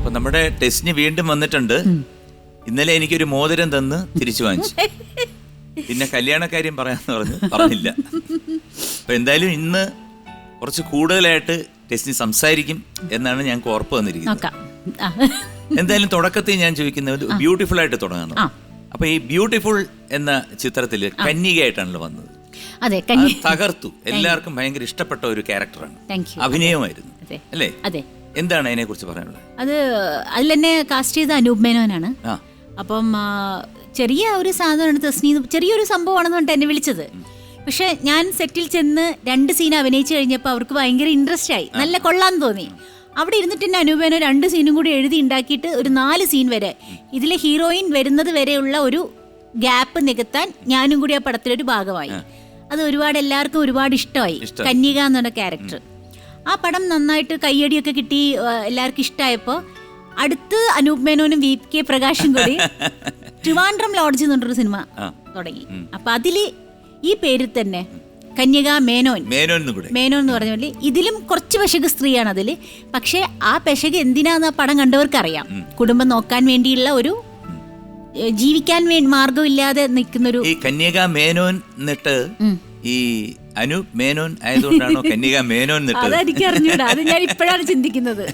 അപ്പൊ നമ്മുടെ ടെസ്റ്റിന് വീണ്ടും വന്നിട്ടുണ്ട്. ഇന്നലെ എനിക്കൊരു മോതിരം തന്ന് തിരിച്ചു വാങ്ങിച്ചു. പിന്നെ കല്യാണക്കാര്യം പറഞ്ഞില്ല. അപ്പൊ എന്തായാലും ഇന്ന് കുറച്ച് കൂടുതലായിട്ട് ടെസ്റ്റിന് സംസാരിക്കും എന്നാണ് ഞങ്ങൾക്ക് ഉറപ്പ് വന്നിരിക്കുന്നത്. എന്തായാലും തുടക്കത്തിൽ ഞാൻ ചോദിക്കുന്നത് ബ്യൂട്ടിഫുൾ ആയിട്ട് തുടങ്ങണം. അപ്പൊ ഈ ബ്യൂട്ടിഫുൾ എന്ന ചിത്രത്തില് കന്യകയായിട്ടാണല്ലോ വന്നത്. തകർത്തു. എല്ലാവർക്കും ഭയങ്കര ഇഷ്ടപ്പെട്ട ഒരു ക്യാരക്ടറാണ്, അഭിനയമായിരുന്നു അല്ലേ? എന്താണ് അതിനെ കുറിച്ച് പറയാനുള്ളത്? അതിൽ തന്നെ കാസ്റ്റ് ചെയ്ത അനൂപ് മേനോനാണ്. അപ്പം ചെറിയ ഒരു സാധനമാണ് തസ്നി, ചെറിയൊരു സംഭവമാണെന്ന് പറഞ്ഞിട്ട് എന്നെ വിളിച്ചത്. പക്ഷെ ഞാൻ സെറ്റിൽ ചെന്ന് 2 സീൻ അഭിനയിച്ചു കഴിഞ്ഞപ്പോൾ അവർക്ക് ഭയങ്കര ഇൻട്രസ്റ്റ് ആയി, നല്ല കൊള്ളാന്ന് തോന്നി. അവിടെ ഇരുന്നിട്ട് തന്നെ അനൂപ് മേനോൻ 2 സീനും കൂടി എഴുതി ഉണ്ടാക്കിയിട്ട് ഒരു 4 സീൻ വരെ, ഇതിലെ ഹീറോയിൻ വരുന്നത് വരെയുള്ള ഒരു ഗ്യാപ്പ് നികത്താൻ ഞാനും കൂടി ആ പടത്തിലൊരു ഭാഗമായി. അത് എല്ലാവർക്കും ഒരുപാട് ഇഷ്ടമായി. കന്യക എന്ന് പറഞ്ഞ ക്യാരക്ടർ, ആ പടം നന്നായിട്ട് കയ്യടിയൊക്കെ കിട്ടി, എല്ലാവർക്കും ഇഷ്ടമായപ്പോൾ അടുത്ത് അനൂപ് മേനോനും VK പ്രകാശും കൂടി ട്രിവാൻഡ്രം ലോഡ്ജ് എന്ന് പറഞ്ഞൊരു സിനിമ തുടങ്ങി. അപ്പൊ അതില് ഈ പേരിൽ തന്നെ കന്യക മേനോൻ എന്ന് പറഞ്ഞ പോലെ ഇതിലും കുറച്ച് പെശക് സ്ത്രീയാണ് അതില്. പക്ഷെ ആ പെശക് എന്തിനാന്ന് ആ പടം കണ്ടവർക്കറിയാം. കുടുംബം നോക്കാൻ വേണ്ടിയുള്ള ഒരു, ജീവിക്കാൻ വേണ്ടി മാർഗമില്ലാതെ നിൽക്കുന്നൊരു കന്യക മേനോൻ. എന്നിട്ട് ഈ അനൂപ് മേനോൻ ആയതുകൊണ്ടാണോ കന്യക മേനോൻ? അതെനിക്ക് അറിഞ്ഞൂടാ, അത് ഞാൻ ഇപ്പോഴാണ് ചിന്തിക്കുന്നത്.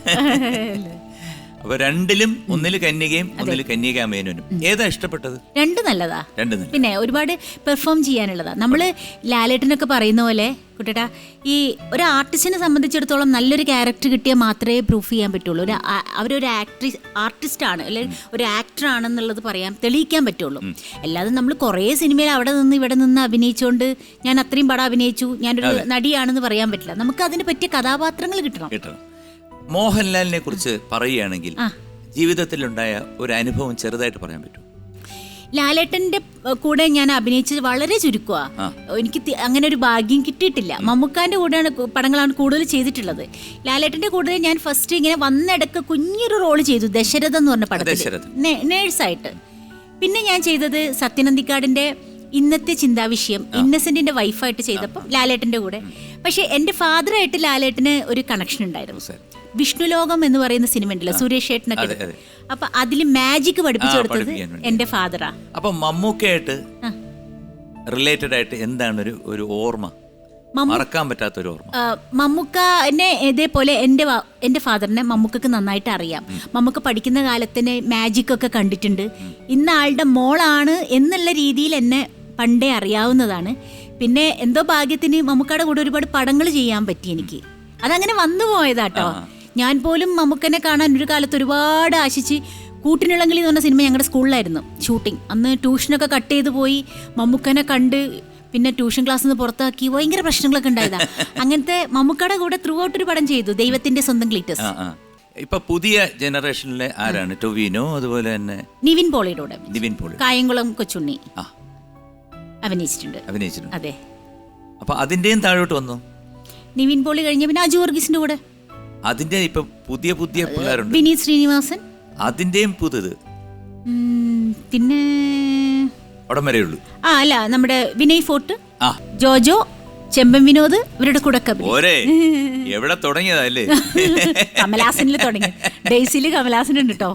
അപ്പൊ രണ്ടിലും, ഒന്നില് കന്യകയും ഒന്നില് കന്യക മേനോനും. ഏതാ ഇഷ്ടപ്പെട്ടത്? രണ്ട് നല്ലതാ. പിന്നെ ഒരുപാട് പെർഫോം ചെയ്യാനുള്ളതാ. നമ്മള് ലാലേട്ടനൊക്കെ പറയുന്ന പോലെ കുട്ടേട്ടാ, ഒരു ആർട്ടിസ്റ്റിനെ സംബന്ധിച്ചിടത്തോളം നല്ലൊരു ക്യാരക്ടർ കിട്ടിയാൽ മാത്രമേ പ്രൂഫ് ചെയ്യാൻ പറ്റുള്ളൂ. അവരൊരു ആർട്ടിസ്റ്റ് ആണ്, അല്ലെങ്കിൽ ഒരു ആക്ടർ ആണെന്നുള്ളത് തെളിയിക്കാൻ പറ്റുള്ളൂ. അല്ലാതെ നമ്മൾ കുറേ സിനിമയിൽ അവിടെ നിന്ന് ഇവിടെ നിന്ന് അഭിനയിച്ചുകൊണ്ട് ഞാൻ അത്രയും പടം അഭിനയിച്ചു, ഞാനൊരു നടിയാണെന്ന് പറയാൻ പറ്റില്ല. നമുക്ക് അതിന് പറ്റിയ കഥാപാത്രങ്ങൾ കിട്ടണം. മോഹൻലാലിനെ കുറിച്ച് പറയുകയാണെങ്കിൽ ജീവിതത്തിലുണ്ടായ ഒരു അനുഭവം ചെറുതായിട്ട് പറയാൻ പറ്റും? ലാലേട്ടന്റെ കൂടെ ഞാൻ അഭിനയിച്ചത് വളരെ ചുരുക്കമാണ്. എനിക്ക് അങ്ങനെ ഒരു ഭാഗ്യം കിട്ടിയിട്ടില്ല. മമ്മൂക്കാന്റെ കൂടെയാണ് പടങ്ങളാണ് കൂടുതൽ ചെയ്തിട്ടുള്ളത്. ലാലേട്ടന്റെ കൂടെ ഞാൻ ഫസ്റ്റ് ഇങ്ങനെ വന്നിടക്ക് കുഞ്ഞൊരു റോള് ചെയ്തു, ദശരഥം എന്ന് പറഞ്ഞ പടത്തിൽ നേഴ്സായിട്ട്. പിന്നെ ഞാൻ ചെയ്തത് സത്യനന്ദിക്കാടിന്റെ ഇന്നത്തെ ചിന്താവിഷയം, ഇന്നസെന്റിന്റെ വൈഫായിട്ട് ചെയ്തപ്പോൾ ലാലേട്ടന്റെ കൂടെ. പക്ഷെ എന്റെ ഫാദറായിട്ട് ലാലേട്ടന് ഒരു കണക്ഷൻ ഉണ്ടായിരുന്നു. വിഷ്ണുലോകം എന്ന് പറയുന്ന സിനിമ ഉണ്ടല്ലോ, സുരേഷ് ഏട്ടനൊക്കെ. അപ്പൊ അതില് മാജിക് പഠിപ്പിച്ചു കൊടുത്തത് എന്റെ ഫാദറാ. അപ്പൊ മമ്മൂക്കയായിട്ട് റിലേറ്റഡ് ആയിട്ട് എന്താണ് ഒരു ഓർമ്മ, മറക്കാൻ പറ്റാത്ത ഒരു ഓർമ്മ? മമ്മൂക്കനെ ഇതേപോലെ എന്റെ ഫാദറിനെ മമ്മൂക്കക്ക് നന്നായിട്ട് അറിയാം. മമ്മൂക്ക പഠിക്കുന്ന കാലത്തിന് മാജിക് ഒക്കെ കണ്ടിട്ടുണ്ട്. ഇന്ന ആളുടെ മോളാണ് എന്നുള്ള രീതിയിൽ എന്നെ പണ്ടേ അറിയാവുന്നതാണ്. പിന്നെ എന്തോ ഭാഗ്യത്തിന് മമ്മൂക്കയുടെ കൂടെ ഒരുപാട് പടങ്ങൾ ചെയ്യാൻ പറ്റി എനിക്ക്. അതങ്ങനെ വന്നു പോയതാട്ടോ. ഞാൻ പോലും മമ്മൂക്കനെ കാണാൻ ഒരു കാലത്ത് ഒരുപാട് ആശിച്ച്, കൂട്ടിനിളങ്കിളി എന്ന് പറഞ്ഞ സിനിമ ഞങ്ങളുടെ സ്കൂളിലായിരുന്നു ഷൂട്ടിംഗ്. അന്ന് ട്യൂഷനൊക്കെ കട്ട് ചെയ്ത് പോയി മമ്മൂക്കനെ കണ്ട്, പിന്നെ ട്യൂഷൻ ക്ലാസ്സിൽ നിന്ന് പുറത്താക്കി, ഭയങ്കര പ്രശ്നങ്ങളൊക്കെ ഉണ്ടായതാ. അങ്ങനത്തെ മമ്മൂക്കയുടെ കൂടെ ത്രൂ ഔട്ട് ഒരു പടം ചെയ്തു, ദൈവത്തിന്റെ സ്വന്തം ക്ലീറ്റസ്. ഇപ്പൊ പുതിയ ജനറേഷനിലെ ആരാണ്? ടൊവിനോ, അതുപോലെ തന്നെ നിവിൻ പോളിയുടെ കായംകുളം കൊച്ചുണ്ണി അഭിനയിച്ചിട്ടുണ്ട്. അതെ. അപ്പൊ അതിന്റെയും താഴോട്ട് വന്നു. നിവിൻ പോളി കഴിഞ്ഞ പിന്നെ അജു വർഗീസിന്റെ കൂടെ അതിന്റെ ഇപ്പൊ പുതിയ പിള്ളേരുണ്ട്. വിനീത് ശ്രീനിവാസൻ, അതിന്റെയും പുതിയത്. പിന്നെ അവിടം വരെയുള്ളൂ. അല്ല, നമ്മുടെ വിനയ് ഫോർട്ട്, ജോജോ, ചെമ്പൻ വിനോദ്, ഇവരുടെ കൂടെ എവിടെ തുടങ്ങിയതല്ലേ? കമലാസനിൽ തുടങ്ങി. ഡെയ്സില് കമലാസൻ ഉണ്ട് കേട്ടോ.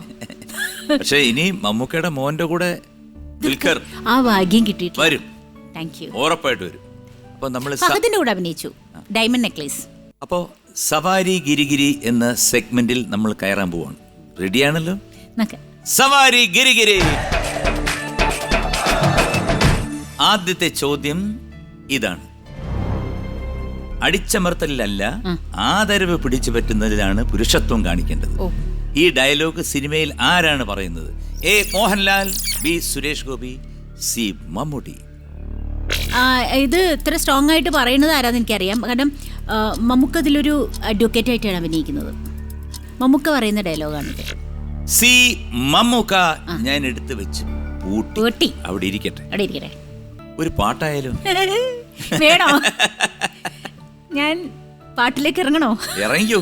പക്ഷെ ഇനി മമ്മൂക്കയുടെ മോന്റെ കൂടെ ആ ഭാഗ്യം കിട്ടിയിട്ട് വരും. Thank you. ഉറപ്പായിട്ട് വരും. അപ്പൊ നമ്മൾ ഫഹദിന്റെ കൂടെ അഭിനയിച്ചു, ഡയമണ്ട് നെക്ലേസ്. അപ്പോ സവാരി ഗിരിഗിരി എന്ന സെഗ്മെന്റിൽ നമ്മൾ കയറാൻ പോവാണ്. റെഡിയാണല്ലോ? സവാരി ഗിരിഗിരി. ആദ്യത്തെ ചോദ്യം ഇതാണ്. അടിച്ചമർത്തലിലല്ല, ആദരവ് പിടിച്ചു പറ്റുന്നതിലാണ് പുരുഷത്വം കാണിക്കേണ്ടത്. ഈ ഡയലോഗ് സിനിമയിൽ ആരാണ് പറയുന്നത്? A Mohanlal, B Suresh Gopi, C Mammootty. ഇത് ഇത്ര സ്ട്രോങ് ആയിട്ട് പറയുന്നത് ആരാന്ന് എനിക്കറിയാം. കാരണം മമ്മൂക്ക അതിലൊരു അഡ്വക്കേറ്റ് ആയിട്ടാണ് അഭിനയിക്കുന്നത്. മമ്മൂക്ക പറയുന്ന ഡയലോഗാണിത്. സി മമ്മൂക്ക. ഞാൻ എടുത്തു വെച്ച് പൂട്ടി. അവിടെ ഇരിക്കട്ടെ. ഒരു പാട്ടായാലും വേണോ? ഞാൻ പാട്ടിലേക്ക് ഇറങ്ങണോ? ഇറങ്ങിയോ?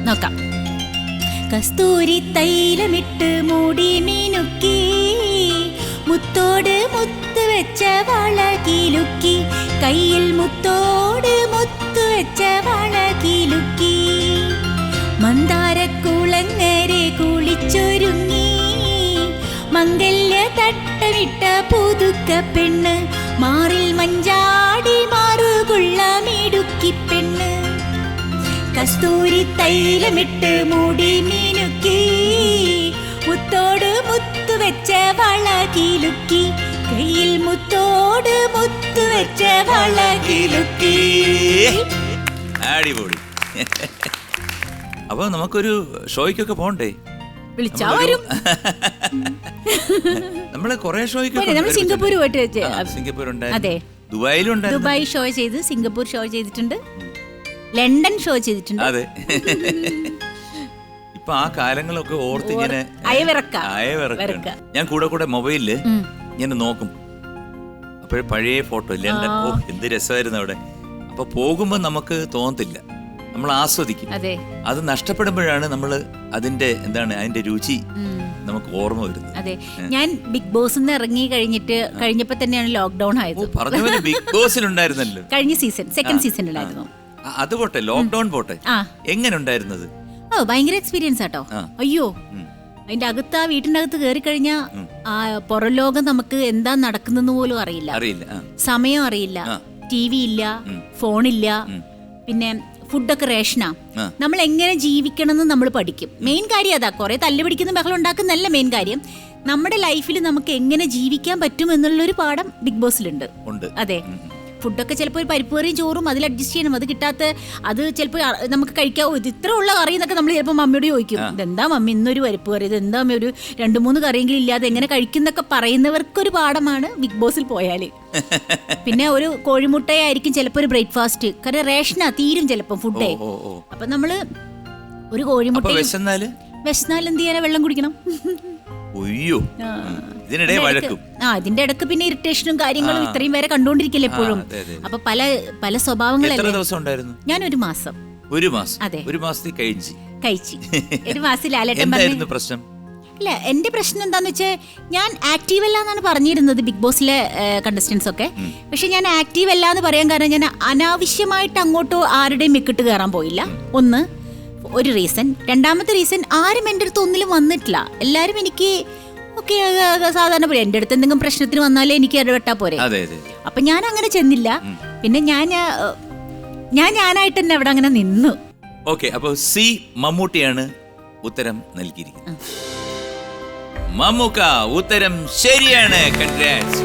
നോക്കാം. കസ്തൂരി തൈലമിട്ട് മൂടി മീനുക്കി, മുത്തോട് മുത്ത് വെച്ച വള കീലുക്കി, കയ്യിൽ മുത്തോട് മുത്ത് വെച്ച വള കീലുക്കി, മന്ദാരക്കുളങ്ങരെ കുളിച്ചൊരുങ്ങി മംഗല്യ തട്ടമിട്ട പുതുക്ക പെണ്ണ് മാറിൽ മഞ്ചാടി മാറുകൊള്ള മിടുക്കി പെണ്ണ് കസ്തൂരി തൈലമിട്ട് മൂടി മിനുക്കി മുത്തോട് മുത്തു വെച്ച വള കിലുക്കി കയ്യിൽ മുത്തോട് മുത്തു വെച്ച വള കിലുക്കി. അടിപൊളി. അപ്പൊ നമുക്കൊരു ഷോയ്ക്കൊക്കെ പോണ്ടേ? വിളിച്ചാ വരും. നമ്മള് കൊറേ ഷോയ്ക്ക് നമ്മൾ സിംഗപ്പൂർ പോയിട്ട് സിംഗപ്പൂർ അതെ, ദുബായിലും ദുബായ് ഷോ ചെയ്ത്, സിംഗപ്പൂർ ഷോ ചെയ്തിട്ടുണ്ട്, ലണ്ടൻ ഷോ ചെയ്തിട്ടുണ്ട്. അതെ. ഇപ്പൊ ആ കാലങ്ങളൊക്കെ ഓർത്ത് ഇങ്ങനെ അയവിറക്ക. ഞാൻ കൂടെ മൊബൈലില് ഇങ്ങനെ നോക്കും. അപ്പോഴേ പഴയ ഫോട്ടോ ലണ്ടൻ, ഓ എന്ത് രസമായിരുന്നു അവിടെ. അപ്പൊ പോകുമ്പോ നമുക്ക് തോന്നത്തില്ല, നമ്മൾ ആസ്വദിക്കും. അത് നഷ്ടപ്പെടുമ്പോഴാണ് നമ്മൾ അതിന്റെ അതിന്റെ രുചി നമുക്ക് ഓർമ്മ വരുന്നത്. അതെ, ഞാൻ ബിഗ് ബോസ് ഇറങ്ങി കഴിഞ്ഞപ്പോ തന്നെയാണ് ലോക്ക്ഡൌൺ ആയത്. പറഞ്ഞ പോലെ ബിഗ് ബോസിൽ ഉണ്ടായിരുന്നല്ലോ കഴിഞ്ഞ സീസൺ, സെക്കൻഡ് സീസണിലായിരുന്നു. അത് പോട്ടെ, ലോക്ക്ഡൌൺ പോട്ടെ, എങ്ങനെ ഉണ്ടായിരുന്നത്? ഓ ഭയങ്കര എക്സ്പീരിയൻസ് ആട്ടോ. അയ്യോ, അതിന്റെ അകത്ത്, ആ വീട്ടിന്റെ അകത്ത് കയറി കഴിഞ്ഞാൽ ആ പുറം ലോകം നമുക്ക് എന്താ നടക്കുന്നെന്ന് പോലും അറിയില്ല, സമയം അറിയില്ല, ടി വി ഇല്ല, ഫോണില്ല, പിന്നെ ഫുഡൊക്കെ റേഷനാ. നമ്മൾ എങ്ങനെ ജീവിക്കണം എന്ന് നമ്മൾ പഠിക്കും. മെയിൻ കാര്യം അതാ. കുറെ തല്ല് പിടിക്കുന്ന ബഹളം ഉണ്ടാക്കുന്നല്ല മെയിൻ കാര്യം. നമ്മുടെ ലൈഫിൽ നമുക്ക് എങ്ങനെ ജീവിക്കാൻ പറ്റും എന്നുള്ളൊരു പാഠം ബിഗ് ബോസിലുണ്ട്. അതെ, ഫുഡൊക്കെ ചിലപ്പോൾ ഒരു പരിപ്പ് കറിയും ചോറും അതിൽ അഡ്ജസ്റ്റ് ചെയ്യണം. അത് കിട്ടാത്ത അത് ചിലപ്പോൾ നമുക്ക് കഴിക്കാവോ, ഇത് ഇത്ര ഉള്ള കറി എന്നൊക്കെ നമ്മൾ ചിലപ്പോൾ മമ്മിയോട് ചോദിക്കും. ഇതെന്താ മമ്മി ഇന്നൊരു പരിപ്പ് കറി, ഇതെന്താ മമ്മി ഒരു 2-3 കറിയെങ്കിലും ഇല്ലാതെ എങ്ങനെ കഴിക്കുന്നൊക്കെ പറയുന്നവർക്കൊരു പാഠമാണ് ബിഗ് ബോസിൽ പോയാൽ. പിന്നെ ഒരു കോഴിമുട്ടയായിരിക്കും ചിലപ്പോൾ ഒരു ബ്രേക്ക്ഫാസ്റ്റ്. കാരണം റേഷനാ തീരും ചിലപ്പോൾ ഫുഡേ. അപ്പൊ നമ്മള് ഒരു കോഴിമുട്ട വിശന്നാൽ എന്ത് ചെയ്യാനാ, വെള്ളം കുടിക്കണം. ഇതിന്റെ ഇടക്ക് പിന്നെ ഇറിറ്റേഷനും കാര്യങ്ങളും ഇത്രയും വരെ കണ്ടുകൊണ്ടിരിക്കില്ല എപ്പോഴും. അപ്പൊ പല പല സ്വഭാവങ്ങളല്ലേ. ഞാൻ ഒരു മാസം അതെ, ഒരു മാസത്തിൽ കഴിച്ചു. ഒരു മാസം ലാലേട്ടൻ പറഞ്ഞു പ്രശ്നം ഇല്ല. എന്റെ പ്രശ്നം എന്താന്ന് വെച്ചാൽ, ഞാൻ ആക്റ്റീവ് അല്ല എന്നാണ് പറഞ്ഞിരുന്നത് ബിഗ് ബോസിലെ കണ്ടസ്റ്റൻസ് ഒക്കെ. പക്ഷെ ഞാൻ ആക്റ്റീവ് അല്ല എന്ന് പറയാൻ കാരണം, ഞാൻ അനാവശ്യമായിട്ട് അങ്ങോട്ടോ ആരുടെയും മെക്കിട്ട് കയറാൻ പോയില്ല. ഒരു റീസൺ. രണ്ടാമത്തെ റീസൺ, ആരും എൻ്റെ അടുത്ത് ഒന്നിലും വന്നിട്ടില്ല. എല്ലാരും എനിക്ക് ഓക്കെ സാധാരണ പോലെ, എൻ്റെ അടുത്ത് എന്തെങ്കിലും പ്രശ്നത്തിന് വന്നാലേ എനിക്ക് ഇടപെട്ടാ പോരെ. അപ്പൊ ഞാൻ അങ്ങനെ ചെന്നില്ല. പിന്നെ ഞാനായിട്ട് തന്നെ അവിടെ അങ്ങനെ നിന്നു. ഓക്കെ, അപ്പൊ സി മമ്മൂട്ടിയാണ് ഉത്തരം നൽകിയിരിക്കുന്നത്. മമ്മൂക്ക ഉത്തരം ശരിയാണ്. കൺഗ്രാറ്റ്സ്.